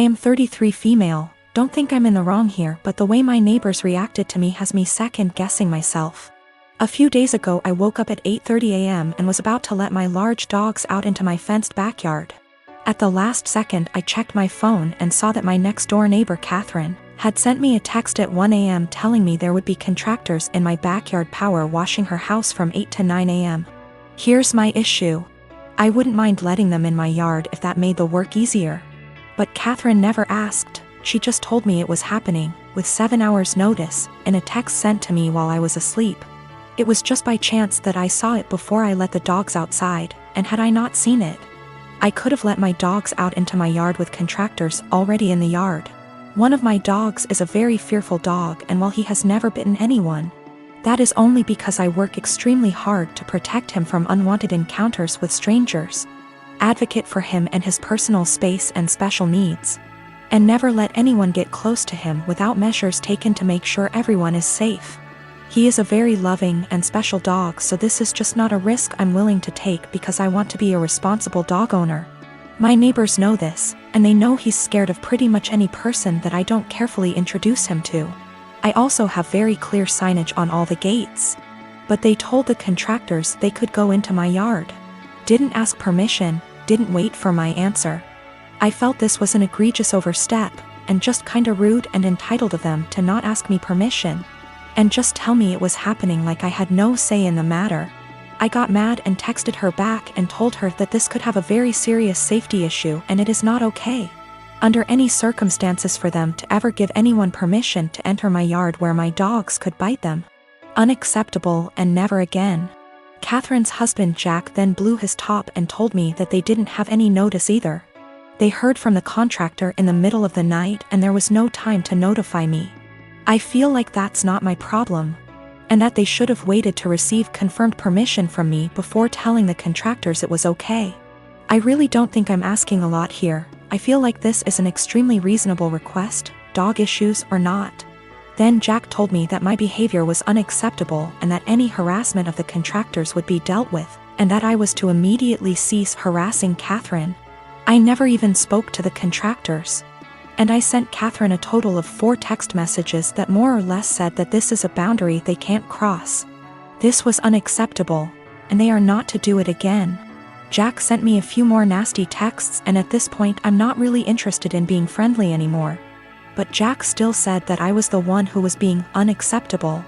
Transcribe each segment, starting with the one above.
I am 33 female, don't think I'm in the wrong here, but the way my neighbors reacted to me has me second-guessing myself. A few days ago I woke up at 8:30 a.m. and was about to let my large dogs out into my fenced backyard. At the last second I checked my phone and saw that my next-door neighbor Catherine had sent me a text at 1 a.m. telling me there would be contractors in my backyard power washing her house from 8 to 9 a.m. Here's my issue. I wouldn't mind letting them in my yard if that made the work easier. But Catherine never asked, she just told me it was happening, with 7 hours notice, in a text sent to me while I was asleep. It was just by chance that I saw it before I let the dogs outside, and had I not seen it, I could have let my dogs out into my yard with contractors already in the yard. One of my dogs is a very fearful dog, and while he has never bitten anyone, that is only because I work extremely hard to protect him from unwanted encounters with strangers, advocate for him and his personal space and special needs, and never let anyone get close to him without measures taken to make sure everyone is safe. He is a very loving and special dog, so this is just not a risk I'm willing to take because I want to be a responsible dog owner. My neighbors know this, and they know he's scared of pretty much any person that I don't carefully introduce him to. I also have very clear signage on all the gates. But they told the contractors they could go into my yard. Didn't ask permission, didn't wait for my answer. I felt this was an egregious overstep, and just kinda rude and entitled of them to not ask me permission, and just tell me it was happening like I had no say in the matter. I got mad and texted her back and told her that this could have a very serious safety issue and it is not okay, under any circumstances, for them to ever give anyone permission to enter my yard where my dogs could bite them. Unacceptable, and never again. Catherine's husband Jack then blew his top and told me that they didn't have any notice either. They heard from the contractor in the middle of the night and there was no time to notify me. I feel like that's not my problem, and that they should have waited to receive confirmed permission from me before telling the contractors it was okay. I really don't think I'm asking a lot here. I feel like this is an extremely reasonable request, dog issues or not. Then Jack told me that my behavior was unacceptable and that any harassment of the contractors would be dealt with, and that I was to immediately cease harassing Catherine. I never even spoke to the contractors. And I sent Catherine a total of 4 text messages that more or less said that this is a boundary they can't cross. This was unacceptable, and they are not to do it again. Jack sent me a few more nasty texts, and at this point I'm not really interested in being friendly anymore. But Jack still said that I was the one who was being unacceptable.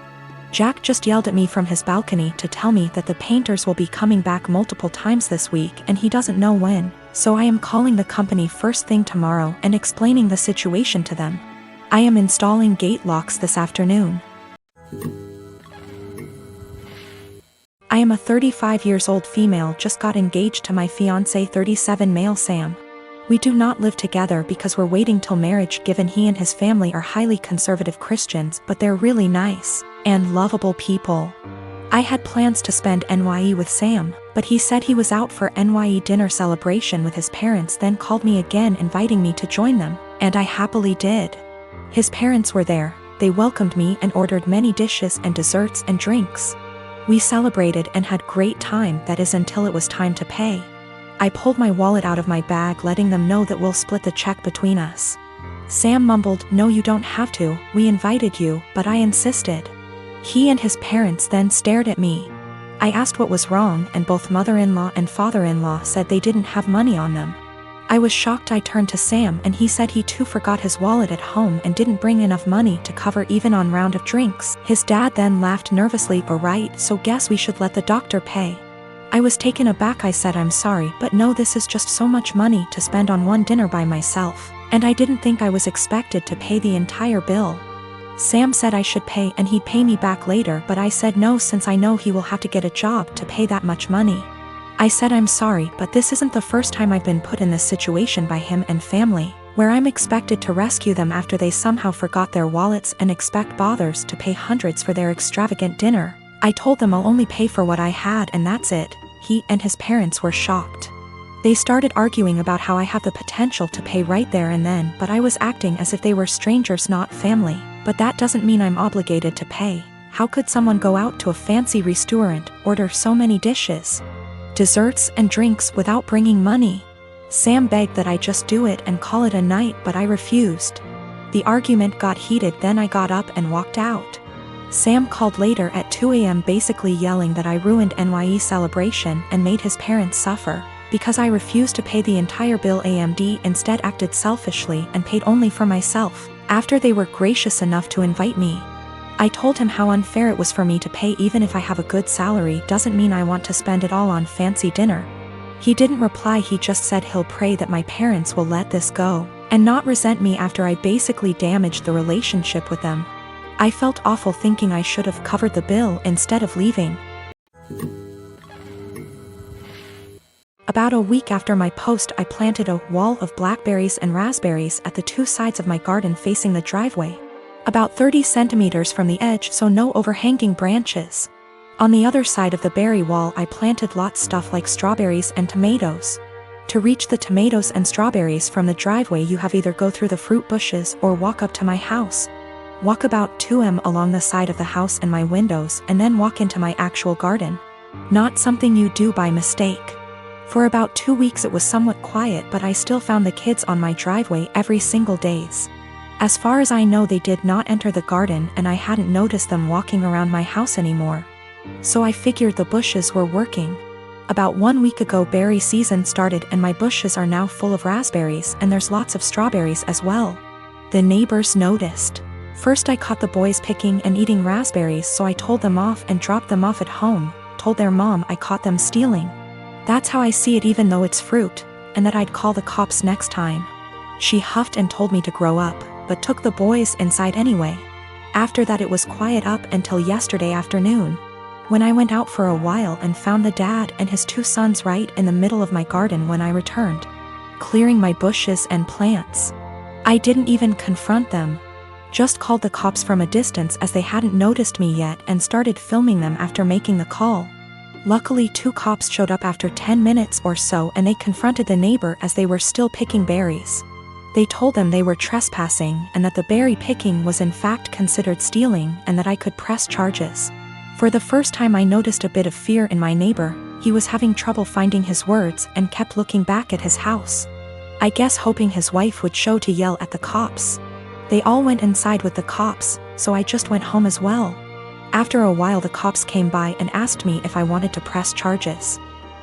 Jack just yelled at me from his balcony to tell me that the painters will be coming back multiple times this week and he doesn't know when, so I am calling the company first thing tomorrow and explaining the situation to them. I am installing gate locks this afternoon. I am a 35 years old female, just got engaged to my fiancé 37 male Sam. We do not live together because we're waiting till marriage, given he and his family are highly conservative Christians, but they're really nice and lovable people. I had plans to spend NYE with Sam, but he said he was out for NYE dinner celebration with his parents, then called me again inviting me to join them, and I happily did. His parents were there, they welcomed me and ordered many dishes and desserts and drinks. We celebrated and had great time, that is until it was time to pay. I pulled my wallet out of my bag, letting them know that we'll split the check between us. Sam mumbled, "No, you don't have to, we invited you," but I insisted. He and his parents then stared at me. I asked what was wrong, and both mother-in-law and father-in-law said they didn't have money on them. I was shocked. I turned to Sam and he said he too forgot his wallet at home and didn't bring enough money to cover even on round of drinks. His dad then laughed nervously. "Right, so guess we should let the doctor pay." I was taken aback. I said, "I'm sorry, but no, this is just so much money to spend on one dinner by myself, and I didn't think I was expected to pay the entire bill." Sam said I should pay and he'd pay me back later, but I said no, since I know he will have to get a job to pay that much money. I said, "I'm sorry, but this isn't the first time I've been put in this situation by him and family, where I'm expected to rescue them after they somehow forgot their wallets and expect bothers to pay hundreds for their extravagant dinner." I told them I'll only pay for what I had and that's it. He and his parents were shocked. They started arguing about how I have the potential to pay right there and then, but I was acting as if they were strangers, not family. But that doesn't mean I'm obligated to pay. How could someone go out to a fancy restaurant, order so many dishes, desserts and drinks without bringing money? Sam begged that I just do it and call it a night, but I refused. The argument got heated, then I got up and walked out. Sam called later at 2 a.m. basically yelling that I ruined NYE celebration and made his parents suffer, because I refused to pay the entire bill. AMD instead acted selfishly and paid only for myself, after they were gracious enough to invite me. I told him how unfair it was for me to pay. Even if I have a good salary doesn't mean I want to spend it all on fancy dinner. He didn't reply, he just said he'll pray that my parents will let this go, and not resent me after I basically damaged the relationship with them. I felt awful thinking I should have covered the bill instead of leaving. About a week after my post, I planted a wall of blackberries and raspberries at the two sides of my garden facing the driveway, about 30 centimeters from the edge, so no overhanging branches. On the other side of the berry wall I planted lots stuff like strawberries and tomatoes. To reach the tomatoes and strawberries from the driveway you have either go through the fruit bushes or walk up to my house. Walk about 2 m along the side of the house and my windows and then walk into my actual garden. Not something you do by mistake. For about 2 weeks it was somewhat quiet, but I still found the kids on my driveway every single days. As far as I know they did not enter the garden, and I hadn't noticed them walking around my house anymore. So I figured the bushes were working. About 1 week ago berry season started and my bushes are now full of raspberries, and there's lots of strawberries as well. The neighbors noticed. First I caught the boys picking and eating raspberries, so I told them off and dropped them off at home, told their mom I caught them stealing. That's how I see it, even though it's fruit, and that I'd call the cops next time. She huffed and told me to grow up, but took the boys inside anyway. After that it was quiet up until yesterday afternoon, when I went out for a while and found the dad and his 2 sons right in the middle of my garden when I returned, clearing my bushes and plants. I didn't even confront them, just called the cops from a distance as they hadn't noticed me yet and started filming them after making the call. Luckily 2 cops showed up after 10 minutes or so, and they confronted the neighbor as they were still picking berries. They told them they were trespassing and that the berry picking was in fact considered stealing and that I could press charges. For the first time I noticed a bit of fear in my neighbor. He was having trouble finding his words and kept looking back at his house. I guess hoping his wife would show to yell at the cops. They all went inside with the cops, so I just went home as well. After a while the cops came by and asked me if I wanted to press charges.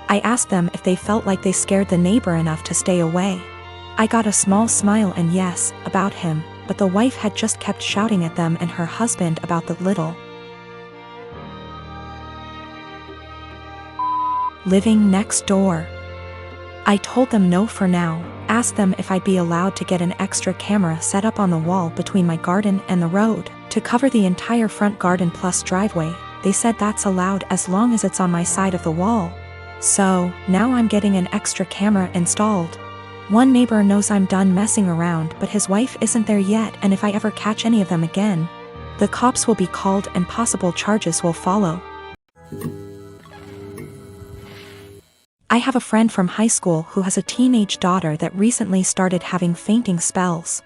I asked them if they felt like they scared the neighbor enough to stay away. I got a small smile and yes, about him, but the wife had just kept shouting at them and her husband about the little living next door. I told them no for now, asked them if I'd be allowed to get an extra camera set up on the wall between my garden and the road, to cover the entire front garden plus driveway. They said that's allowed as long as it's on my side of the wall. So, now I'm getting an extra camera installed. One neighbor knows I'm done messing around, but his wife isn't there yet, and if I ever catch any of them again, the cops will be called and possible charges will follow. I have a friend from high school who has a teenage daughter that recently started having fainting spells.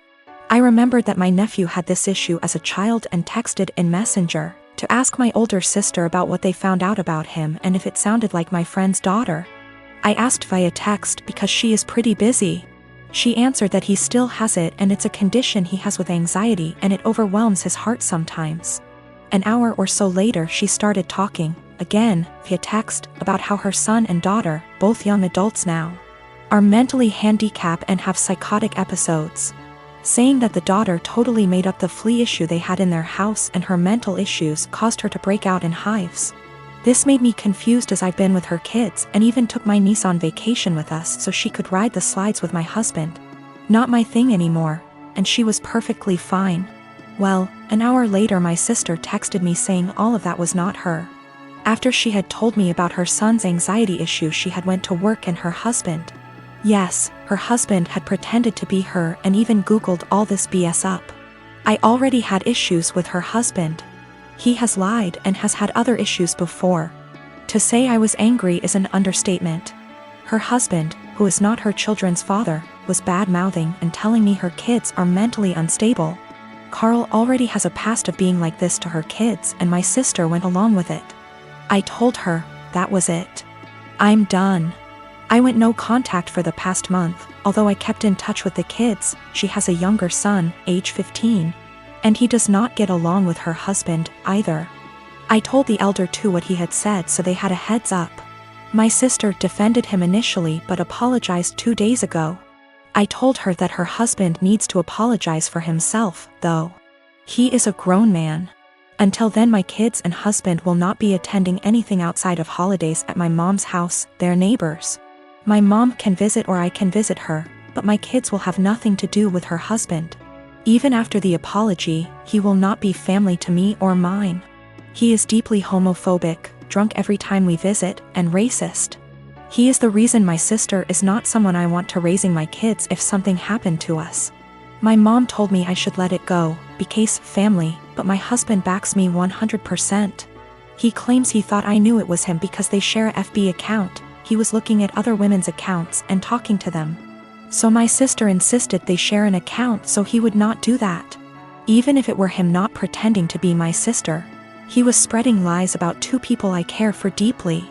I remembered that my nephew had this issue as a child and texted in Messenger to ask my older sister about what they found out about him and if it sounded like my friend's daughter. I asked via text because she is pretty busy. She answered that he still has it and it's a condition he has with anxiety and it overwhelms his heart sometimes. An hour or so later she started talking, again, via text, about how her son and daughter, both young adults now, are mentally handicapped and have psychotic episodes, saying that the daughter totally made up the flea issue they had in their house and her mental issues caused her to break out in hives. This made me confused as I've been with her kids and even took my niece on vacation with us so she could ride the slides with my husband. Not my thing anymore, and she was perfectly fine. Well, an hour later my sister texted me saying all of that was not her. After she had told me about her son's anxiety issue, she had went to work and her husband. Yes, her husband had pretended to be her and even Googled all this BS up. I already had issues with her husband. He has lied and has had other issues before. To say I was angry is an understatement. Her husband, who is not her children's father, was bad-mouthing and telling me her kids are mentally unstable. Carl already has a past of being like this to her kids, and my sister went along with it. I told her, that was it. I'm done. I went no contact for the past month, although I kept in touch with the kids. She has a younger son, age 15. And he does not get along with her husband, either. I told the elder too what he had said, so they had a heads up. My sister defended him initially but apologized 2 days ago. I told her that her husband needs to apologize for himself, though. He is a grown man. Until then, my kids and husband will not be attending anything outside of holidays at my mom's house, their neighbors. My mom can visit or I can visit her, but my kids will have nothing to do with her husband. Even after the apology, he will not be family to me or mine. He is deeply homophobic, drunk every time we visit, and racist. He is the reason my sister is not someone I want to raising my kids if something happened to us. My mom told me I should let it go, because family, but my husband backs me 100%. He claims he thought I knew it was him because they share a FB account. He was looking at other women's accounts and talking to them. So my sister insisted they share an account so he would not do that. Even if it were him not pretending to be my sister. He was spreading lies about 2 people I care for deeply.